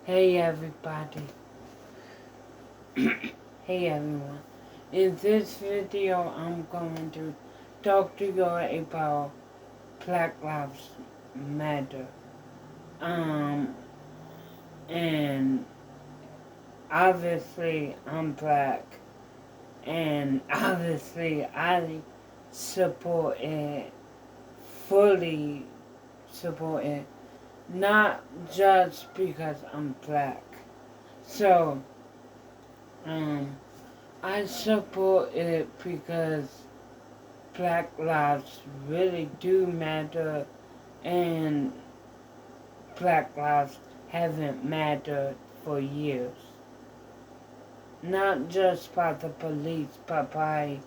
Hey everybody. Hey everyone. In this video I'm going to talk to you about Black Lives Matter. Um and obviously I'm black and obviously I support it, fully support it, not just because I'm black. So um I support it because Black lives really do matter and Black lives haven't mattered for years. Not just by the police, but by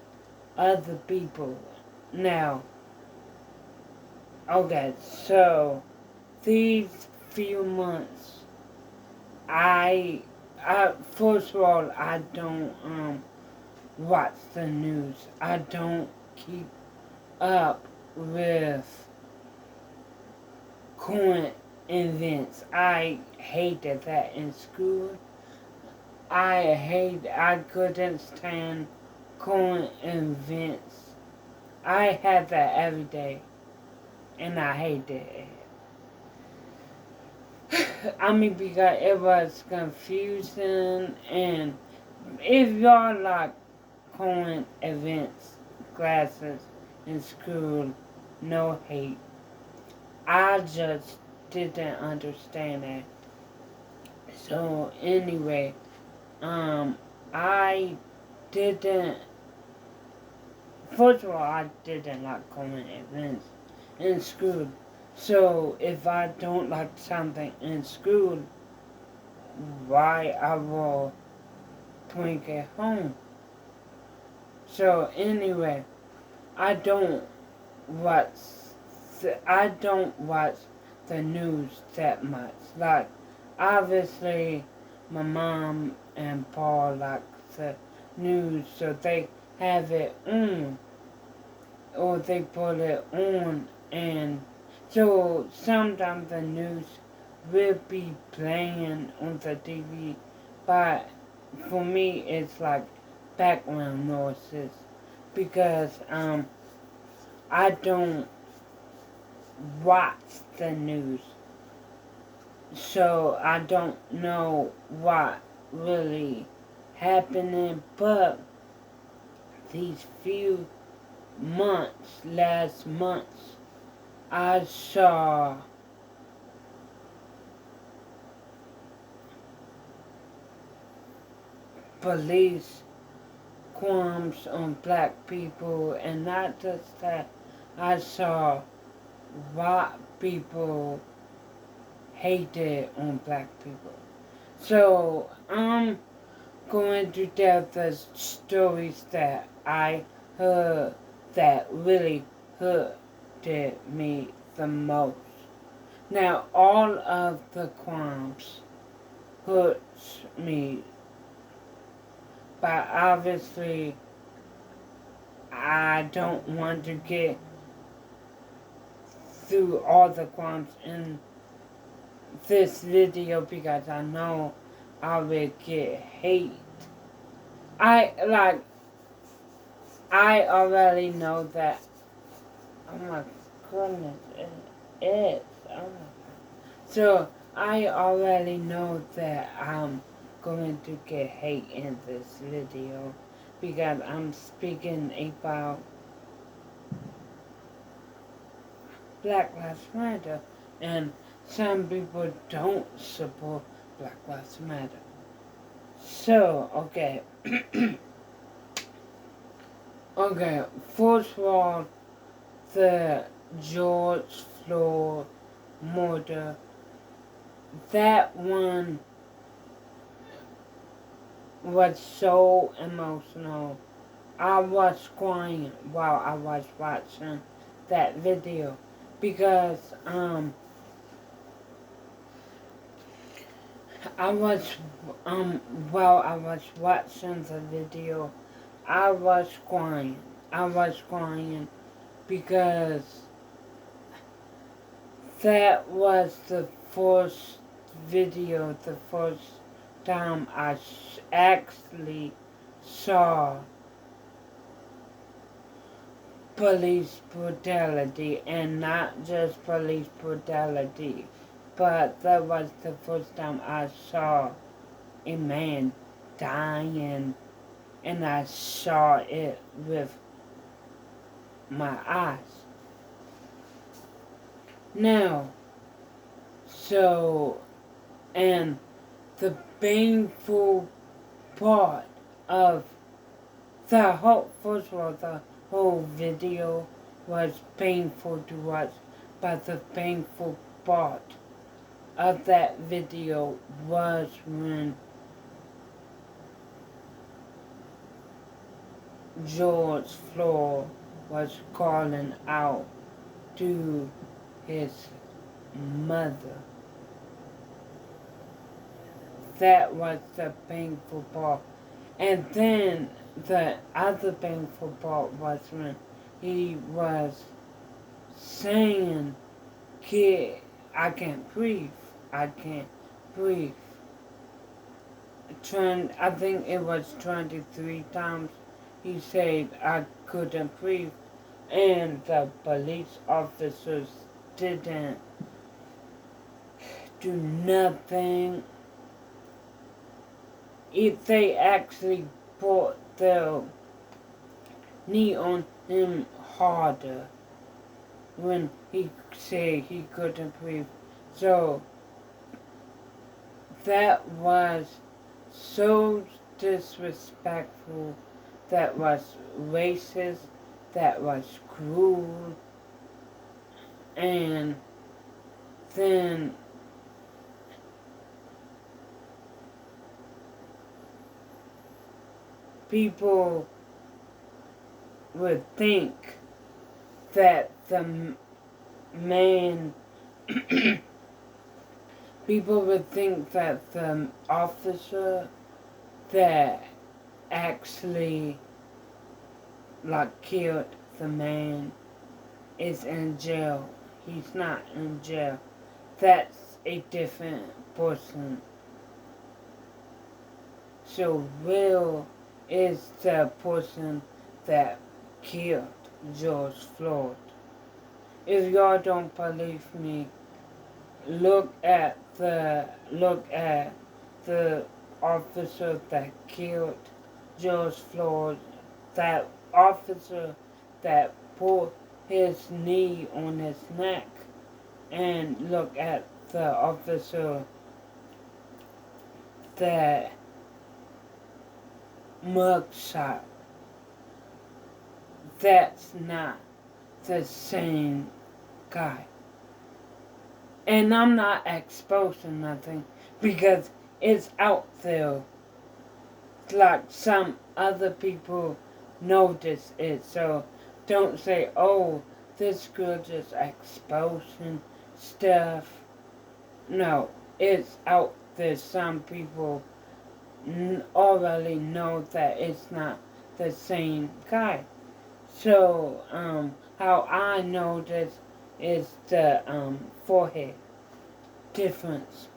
other people. Now, okay, so these few months, first of all, I don't watch the news. I don't keep up with current events. I hated that in school. I couldn't stand current events. I had that every day, and I hated it. I mean, because it was confusing, and if y'all like current events classes in school, no hate. I just didn't understand it. So anyway, I didn't. First of all, I didn't like current events in school. So if I don't like something in school, why I will bring it home? So anyway, I don't watch. I don't watch the news that much. Like obviously, my mom and Paul like the news, so they have it on, or they put it on, and so sometimes the news will be playing on the TV, but for me it's like background noises because I don't watch the news, so I don't know what really happening, but these few last months, I saw police crimes on black people, and not just that, I saw white people hated on black people. So I'm going to tell the stories that I heard that really hurted me the most. Now all of the crimes hurts me, but obviously I don't want to get through all the crimes in this video because I know I will get hate. I like I already know that. Oh my goodness, it is. Oh my god. So I already know that I'm going to get hate in this video because I'm speaking about Black Lives Matter, and some people don't support Black Lives Matter. So, okay. Okay, first of all, the George Floyd murder, that one was so emotional. I was crying while I was watching that video because I was while I was watching the video, I was crying. I was crying because that was the first video the first time I actually saw police brutality, and not just police brutality, but that was the first time I saw a man dying, and I saw it with my eyes. Now, so, and the painful part of first of all, the whole video was painful to watch, but the painful part of that video was when George Floyd was calling out to his mother. That was the painful part. And then the other painful part was when he was saying, "Kid, I can't breathe. I can't breathe." I think it was 23 times he said, "I couldn't breathe." And the police officers didn't do nothing. If they actually put their knee on him harder when he said he couldn't breathe. So that was so disrespectful, that was racist, that was cruel, and then people would think that the man people would think that the officer that actually killed the man is in jail. He's not in jail. That's a different person. So Will is the person that killed George Floyd. If y'all don't believe me, look at the officer that killed George Floyd, that officer that put his knee on his neck, and look at the officer that mugshot. That's not the same guy. And I'm not exposing nothing because it's out there. Like some other people notice it. So don't say, "Oh, this girl just exposing stuff." No, it's out there. Some people already know that it's not the same guy. So, how I know this is the forehead difference.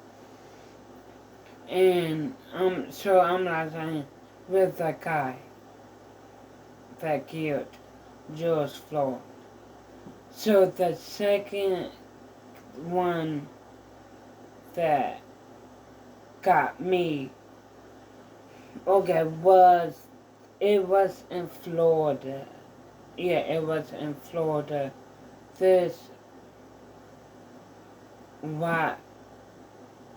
And so I'm not saying with the guy that killed George Floyd. So the second one that got me, okay, it was in Florida. Yeah, it was in Florida. This white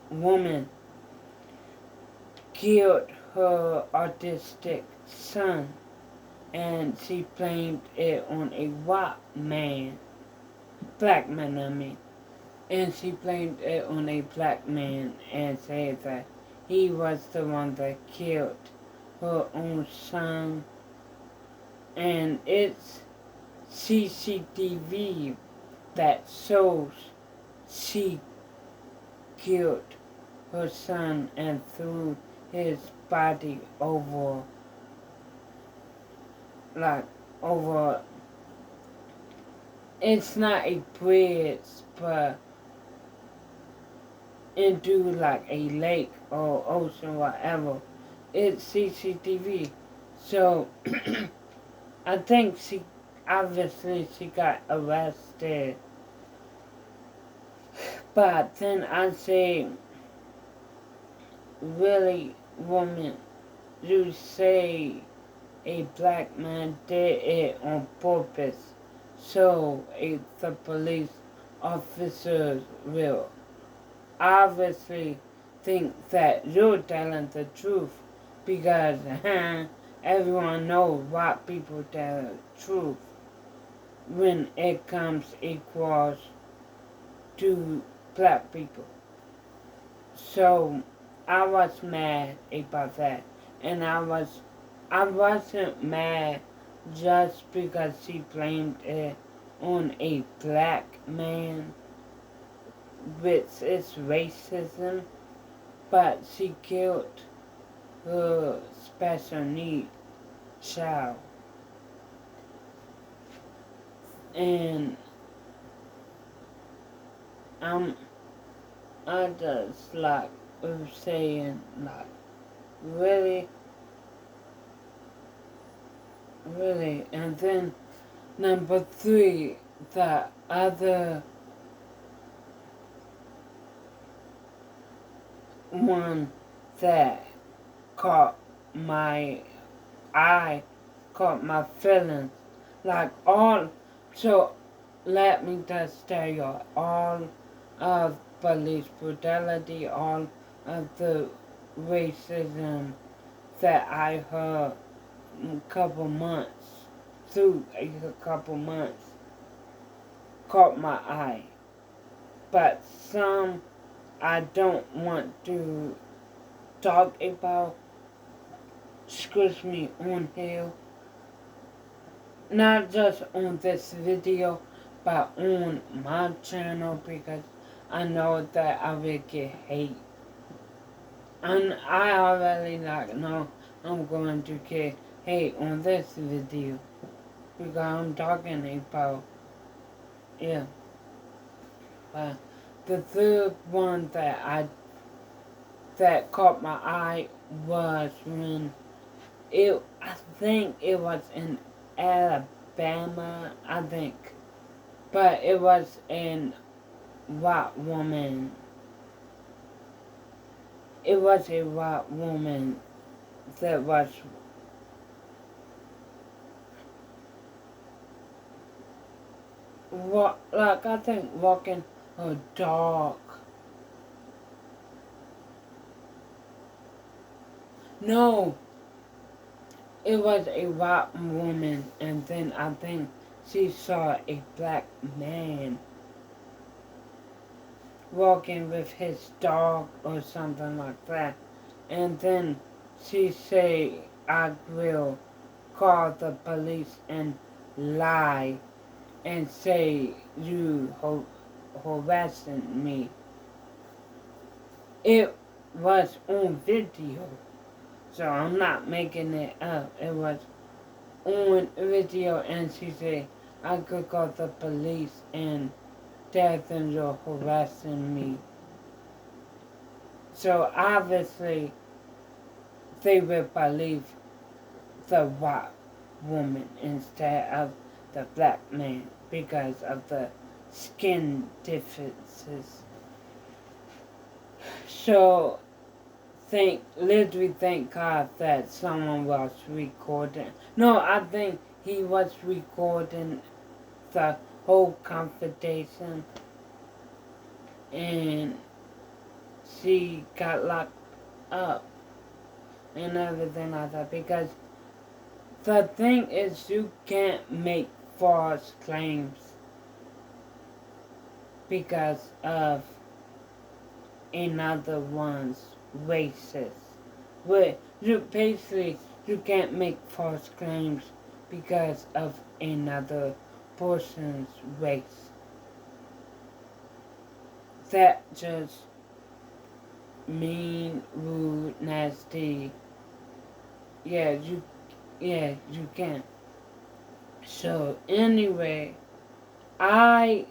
woman killed her autistic son, and she blamed it on a white man, black man I mean, and she blamed it on a black man and said that he was the one that killed her own son, and it's CCTV that shows she killed her son and threw his body over, it's not a bridge, but into like a lake or ocean, whatever, it's CCTV. So I think obviously she got arrested. But then I say, really, woman, you say a black man did it on purpose, so the police officers will obviously think that you're telling the truth because everyone knows white people tell the truth when it comes equals to black people. So I was mad about that, and I wasn't mad just because she blamed it on a black man, which is racism, but she killed her special needs child. And I'm I just like was saying like really, really. And then number three, the other one that caught my eye, caught my feelings, like all. So let me just tell you, all of police brutality, all of the racism that I heard couple months, through a couple months, caught my eye. But some I don't want to talk about, excuse me, on here. Not just on this video, but on my channel because I know that I will get hate. And I already like know I'm going to get hate on this video because I'm talking about, yeah. But the third one that caught my eye was when I think it was in Alabama, I think. But it was in white woman. It was a white woman that was like I think walking her dog. No, it was a white woman, and then I think she saw a black man walking with his dog or something like that. And then she say, I will call the police and lie and say you harassing me. It was on video, so I'm not making it up. It was on video, and she said I could call the police and tell them you're harassing me. So obviously they will believe the white woman instead of the black man because of the skin differences. So literally thank God that someone was recording. No, I think he was recording the whole conversation, and she got locked up and everything like that because the thing is you can't make false claims because of another one's racist. But you can't make false claims because of another person's race. That just mean, rude, nasty. Yeah, you can. So anyway, I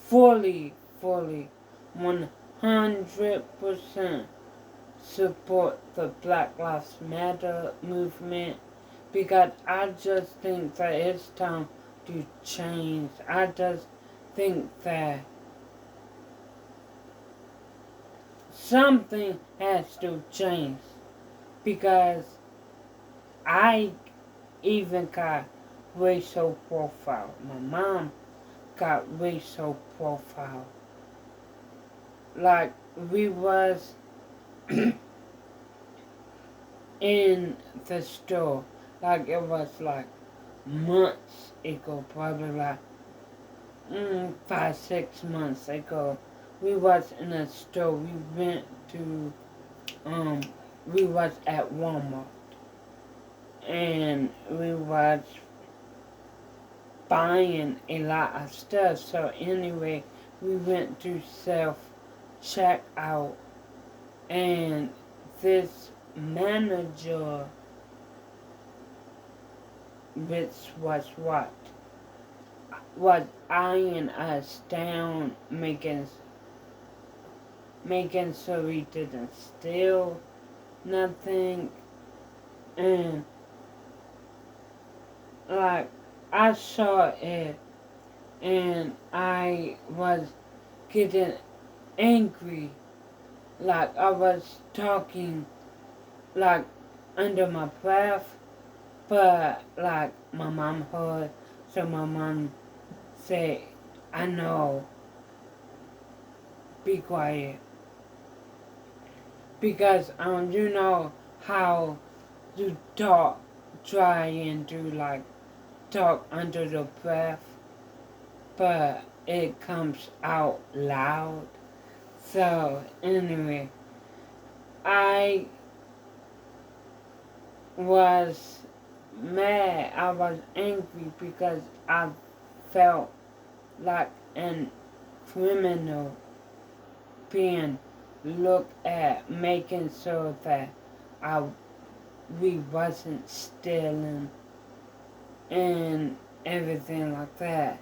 fully, 100% 100% support the Black Lives Matter movement because I just think that it's time to change. I just think that something has to change because I even got racial profile. My mom got racial profile. Like we was in the store. Like it was like months ago, probably like 5, 6 months ago. We was in a store. We went to we was at Walmart and we was buying a lot of stuff. So anyway, we went to self checkout and this manager, which was what? Was eyeing us down, making sure we didn't steal nothing, and like I saw it and I was getting angry, like I was talking like under my breath, but like my mom heard, so my mom said, I know, be quiet. Because you know how you talk, try and do like talk under the breath, but it comes out loud. So anyway, I was mad, I was angry because I felt like an criminal being looked at, making sure that I we wasn't stealing and everything like that.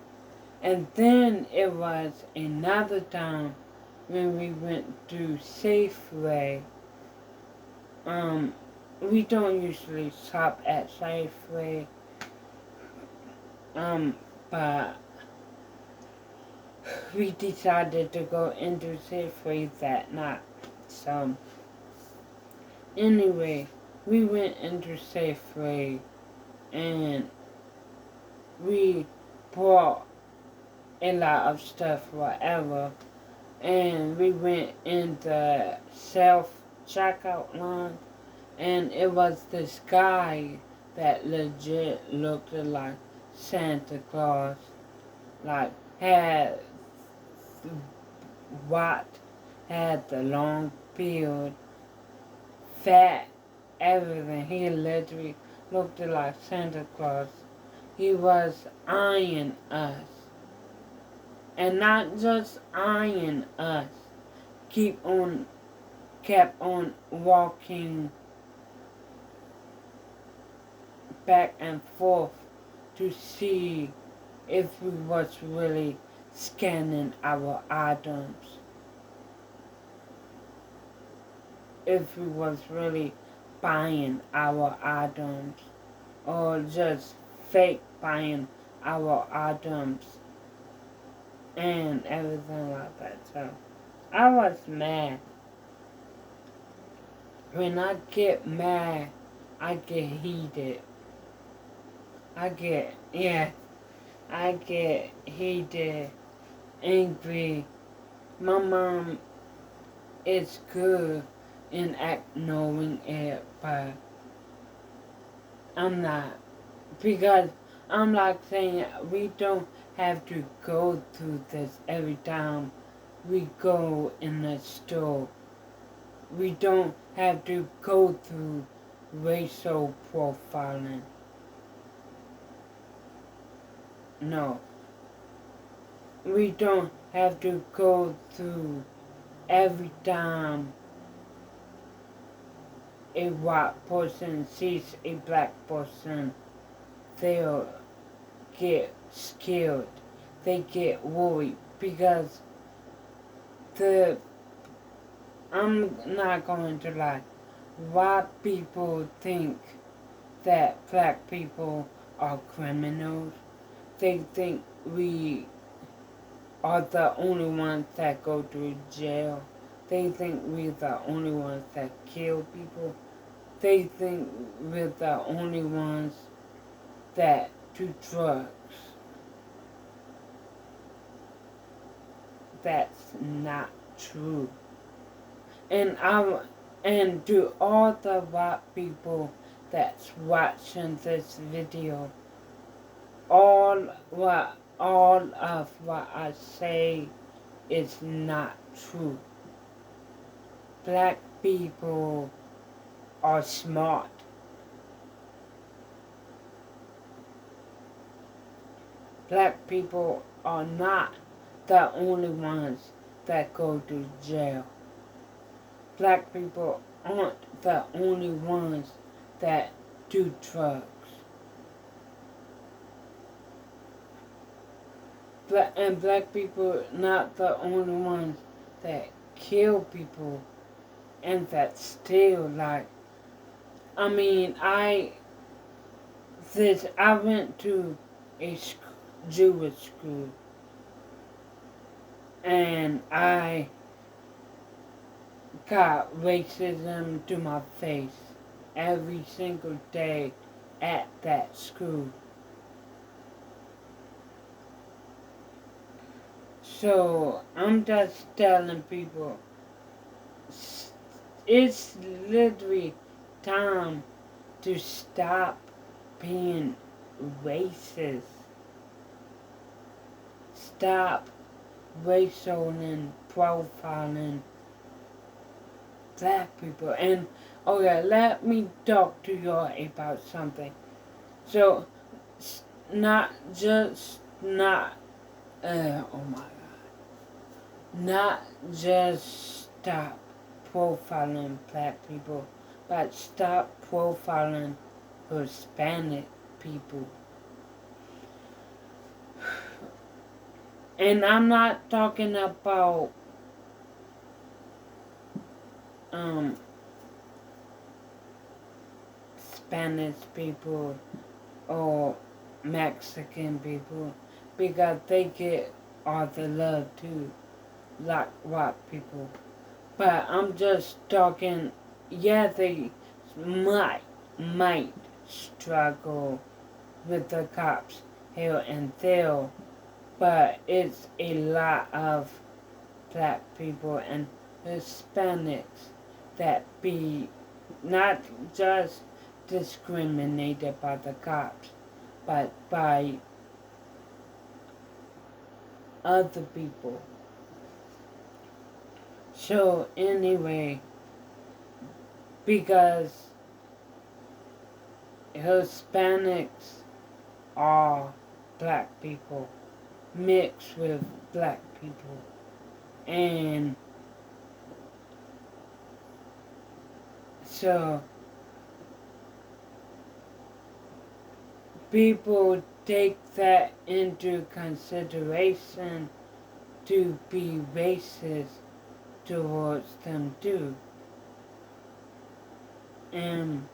And then it was another time when we went to Safeway. We don't usually shop at Safeway, but we decided to go into Safeway that night. So anyway, we went into Safeway and we bought a lot of stuff, whatever, and we went in the self-checkout line, and it was this guy that legit looked like Santa Claus, like had what, had the long beard, fat, everything. He literally looked like Santa Claus. He was eyeing us. And not just eyeing us. Kept on walking back and forth to see if we was really scanning our items. If we was really buying our items or just fake buying our items and everything like that. So I was mad. When I get mad, I get heated. I get heated, angry. My mom is good in knowing it, but I'm not. Because I'm like saying we don't have to go through this every time we go in the store. We don't have to go through racial profiling. No. We don't have to go through every time a white person sees a black person, they'll get scared. They get worried because the I'm not going to lie. White people think that black people are criminals. They think we are the only ones that go to jail. They think we're the only ones that kill people. They think we're the only ones that do drugs. That's not true. And to all the white people that's watching this video, all of what I say is not true. Black people are smart. Black people are not the only ones that go to jail. Black people aren't the only ones that do drugs. And black people not the only ones that kill people and that steal. Like, I mean, I went to a Jewish school, and I got racism to my face every single day at that school. So I'm just telling people, it's literally time to stop being racist. Stop racializing, profiling black people. And okay, let me talk to y'all about something. So, not just not oh my god, not just stop profiling black people, but stop profiling Hispanic people. And I'm not talking about Spanish people or Mexican people, because they get all the love too, like white people. But I'm just talking, yeah, they might struggle with the cops here and there, but it's a lot of black people and Hispanics that be not just discriminated by the cops, but by other people. So anyway, because Hispanics are black people mixed with black people, and so people take that into consideration to be racist towards them too. And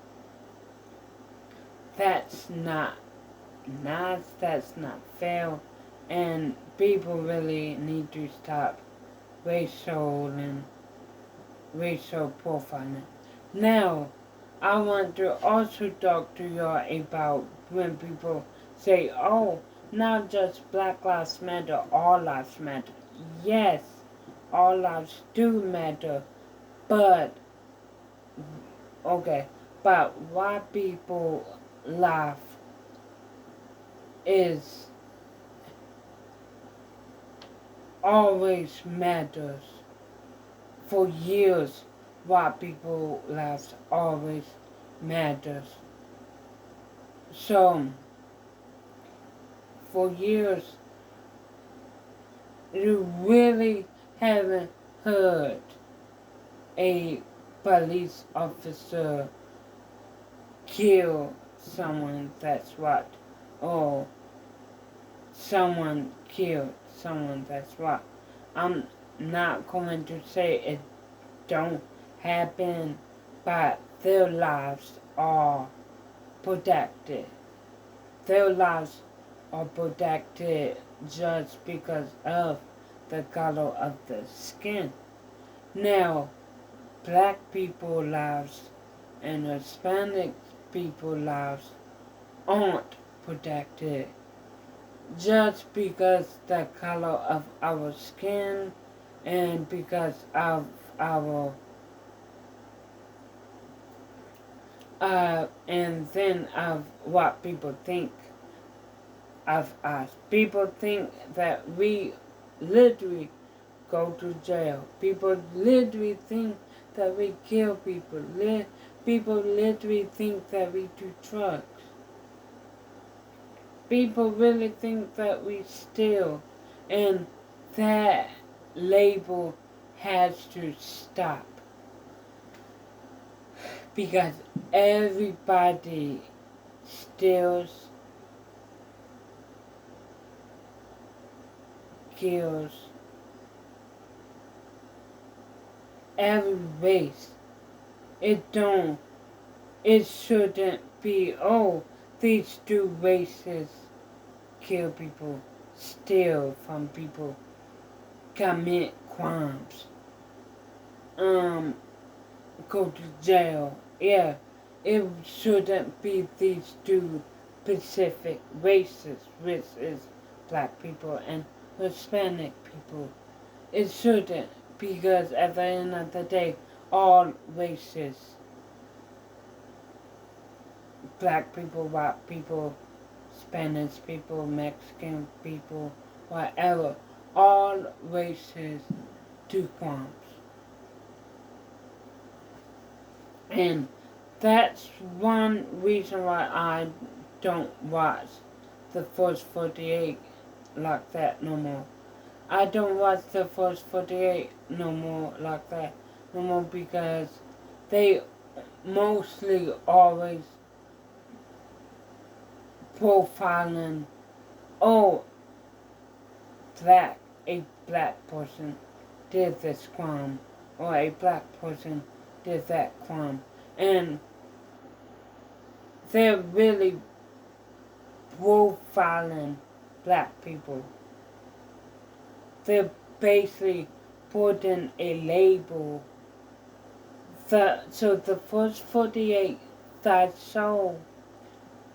that's not nice, that's not fair, and people really need to stop racial profiling. Now, I want to also talk to y'all about when people say, oh, not just Black Lives Matter, all lives matter. Yes, all lives do matter, but, okay, but why people laugh is always matters. For years, white people lives always matters. So, for years, you really haven't heard a police officer kill someone that's white, or someone killed someone that's white. I'm not going to say it don't happen, but their lives are protected. Their lives are protected just because of the color of the skin. Now, black people lives and Hispanic people lives aren't protected just because the color of our skin and because of our and then of what people think of us. People think that we literally go to jail. People literally think that we kill people. People literally think that we do drugs. People really think that we steal. And that label has to stop. Because everybody steals, kills, every race. It shouldn't be, oh, these two races kill people, steal from people, commit crimes, go to jail. Yeah, it shouldn't be these two specific races, which is black people and Hispanic people. It shouldn't, because at the end of the day, all races, black people, white people, Spanish people, Mexican people, whatever, all races do crimes. And that's one reason why I don't watch the First 48 like that no more. I don't watch the First 48 no more like that no more because they mostly always profiling, oh, a black person did this crime, or a black person did that crime. And they're really profiling black people. They're basically putting a label. So the First 48 that show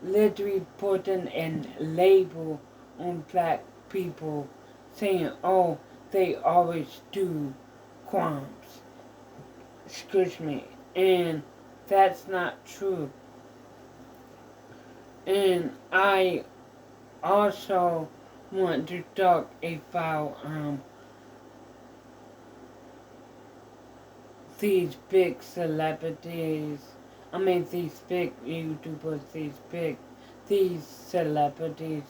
literally putting a label on black people, saying, oh, they always do crimes. Excuse me. And that's not true. And I also want to talk about these big celebrities. These big YouTubers, these celebrities,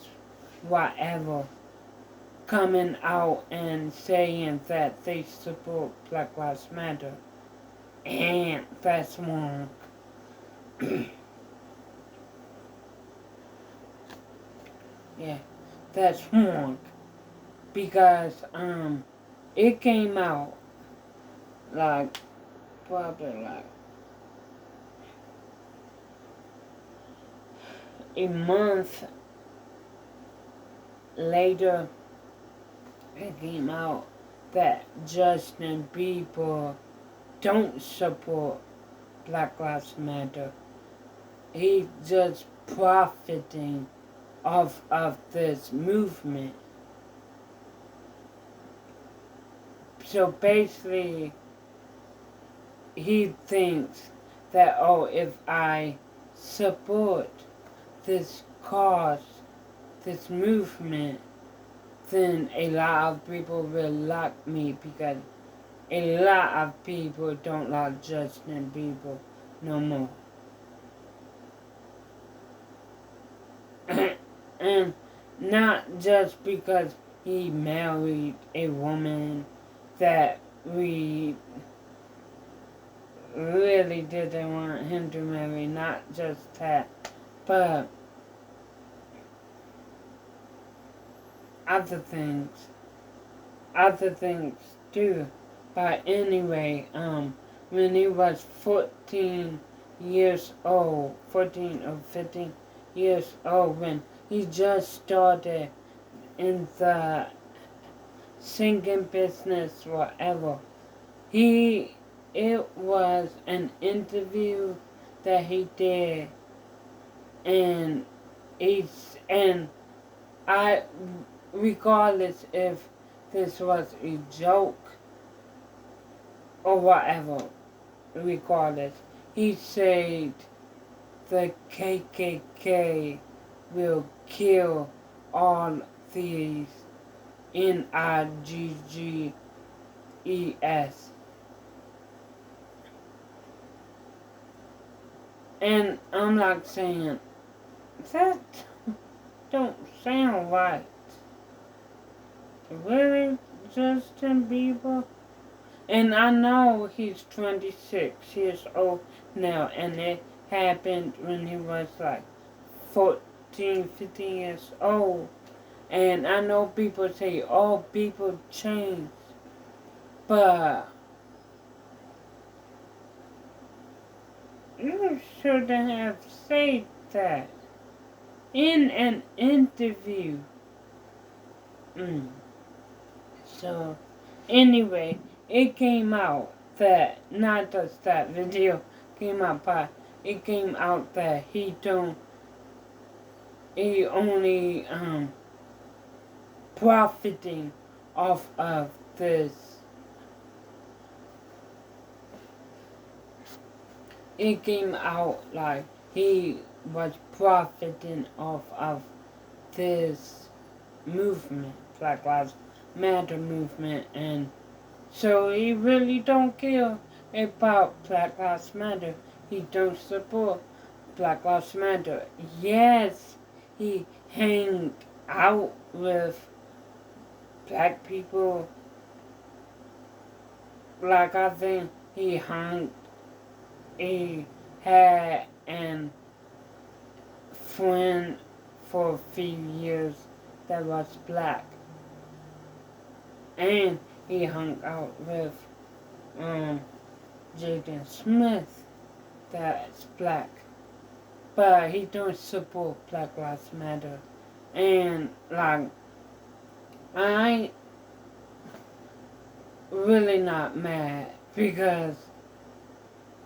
whatever, coming out and saying that they support Black Lives Matter. And that's wrong. Yeah, that's wrong. Because, it came out, like, probably like a month later, it came out that Justin Bieber don't support Black Lives Matter. He's just profiting of this movement. So basically, he thinks that, oh, if I support this cause, this movement, then a lot of people will like me because a lot of people don't like Justin Bieber no more. And not just because he married a woman that we really didn't want him to marry, not just that, but other things too. But anyway, when he was 14 years old, 14 or 15 years old, when he just started in the singing business, whatever, it was an interview that he did, and and I, regardless if this was a joke or whatever, regardless, he said the KKK will kill all these NIGGES. And I'm not saying that don't sound right. Really, Justin Bieber? And I know he's 26 years old now, and it happened when he was like 14, 15 years old. And I know people say, oh, people change. But you shouldn't have said that in an interview. So, anyway, it came out that, not just that video came out, but it came out that he only, profiting off of this. It came out like he was profiting off of this movement, Black Lives Matter movement, and so he really don't care about Black Lives Matter. He don't support Black Lives Matter. Yes, he hanged out with black people. Like I think he had an friend for a few years that was black. And he hung out with Jaden Smith that's black. But he don't support Black Lives Matter. And like, I really not mad because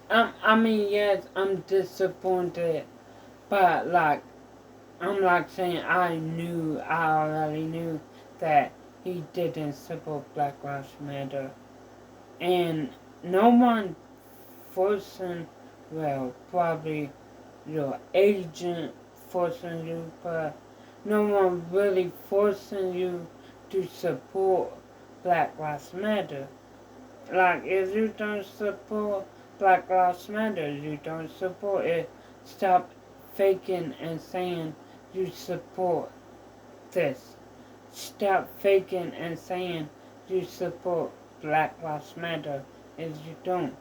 I mean, yes, I'm disappointed, but like, I'm like saying I already knew that he didn't support Black Lives Matter. And no one forcing, well, probably your agent forcing you, but no one really forcing you to support Black Lives Matter. Like, if you don't support Black Lives Matter, you don't support it. Stop faking and saying you support this. Stop faking and saying you support Black Lives Matter if you don't.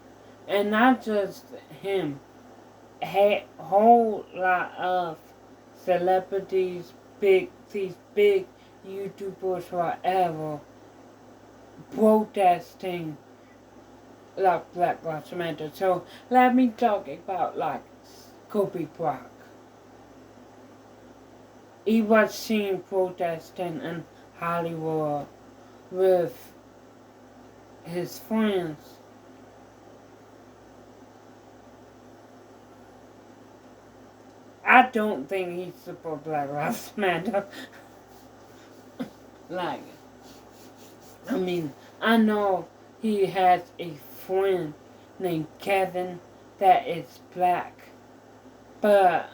And not just him. A whole lot of celebrities, these big YouTubers, whatever, protesting like Black Lives Matter. So let me talk about like Kobe Bryant. He was seen protesting in Hollywood with his friends. I don't think he supports Black Lives Matter. Like, I mean, I know he has a friend named Kevin that is black, but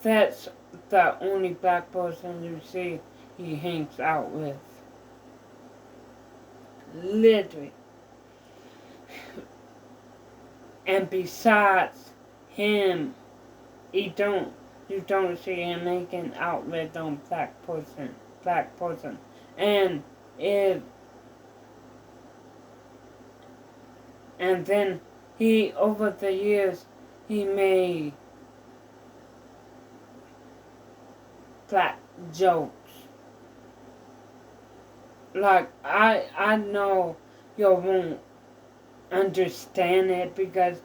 that's the only black person you see he hangs out with. Literally. And besides him, you don't see him making out with no black person. And then he, over the years, he made black jokes. Like, I know you won't understand it because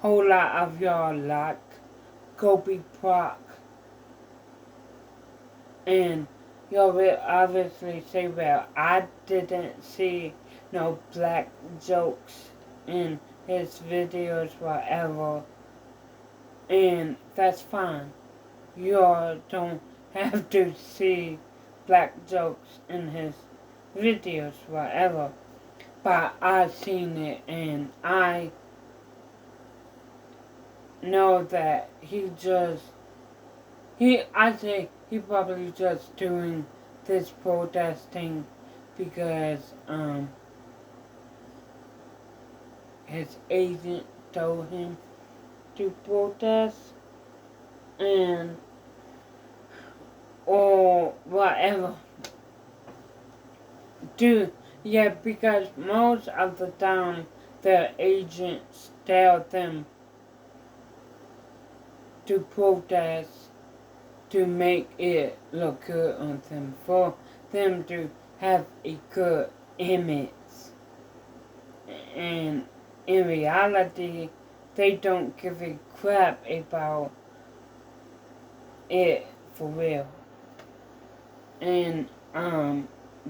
whole lot of y'all like Kobe Brock. And y'all will obviously say, well, I didn't see no black jokes in his videos, whatever. And that's fine. You don't have to see black jokes in his videos, whatever. But I've seen it, and I know that I say he probably just doing this protesting because his agent told him to protest and or whatever. Because most of the time their agents tell them to protest to make it look good on them, for them to have a good image. And in reality, they don't give a crap about it for real. And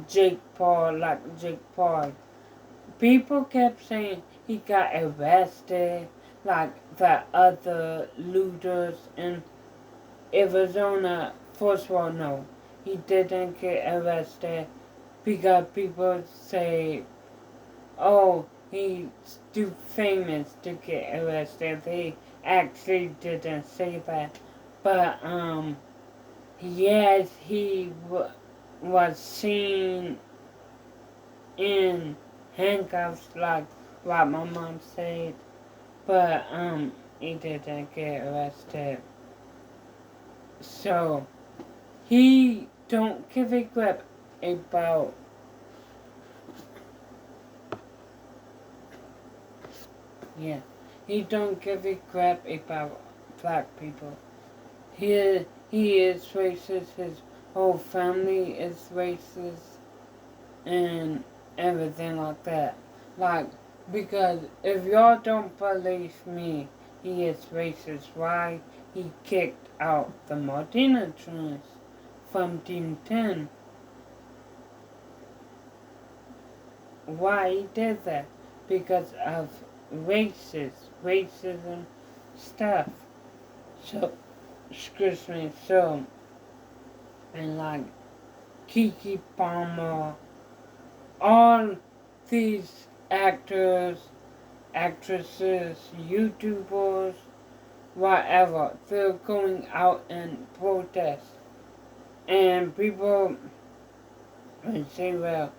Jake Paul, people kept saying he got arrested like the other looters in Arizona. First of all, no, he didn't get arrested because people say, oh, he's too famous to get arrested. They actually didn't say that. But, yes, he was seen in handcuffs, like what my mom said. But, he didn't get arrested. So, he don't give a crap about he don't give a crap about black people. He is racist, his whole family is racist, and everything like that. Like, because if y'all don't believe me, he is racist, why he kicked out the Martina twins from Team 10? Why he did that? Because of racism stuff. So, excuse me, so, and like Keke Palmer, all these actors, actresses, YouTubers, whatever, they're going out and protest. And people would say, well,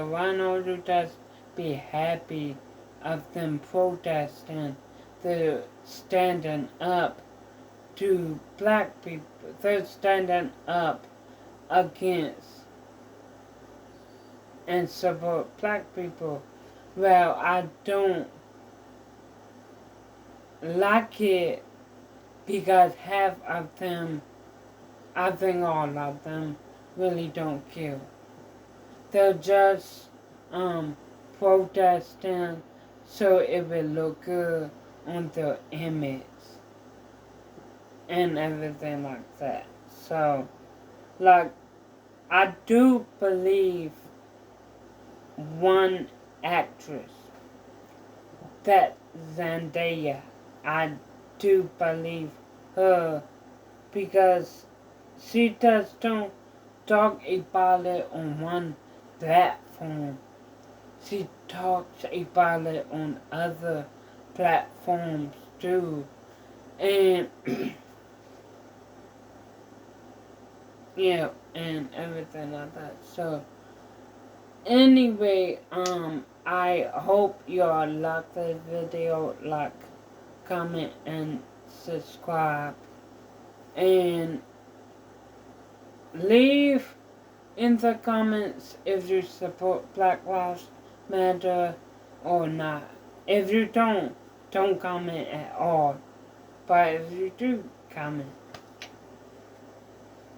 why don't you just be happy of them protesting? They're standing up to black people. They're standing up against and support black people. Well, I don't like it because half of them, I think all of them, really don't care. They're just protesting so it will look good on their image and everything like that. So, like, I do believe one actress, that Zendaya, I do believe her because she just don't talk about it on one platform. She talks about it on other platforms too. And yeah, and everything like that. So anyway, I hope y'all like this video, like, comment, and subscribe. And leave in the comments if you support Black Lives Matter or not. If you don't comment at all. But if you do, comment.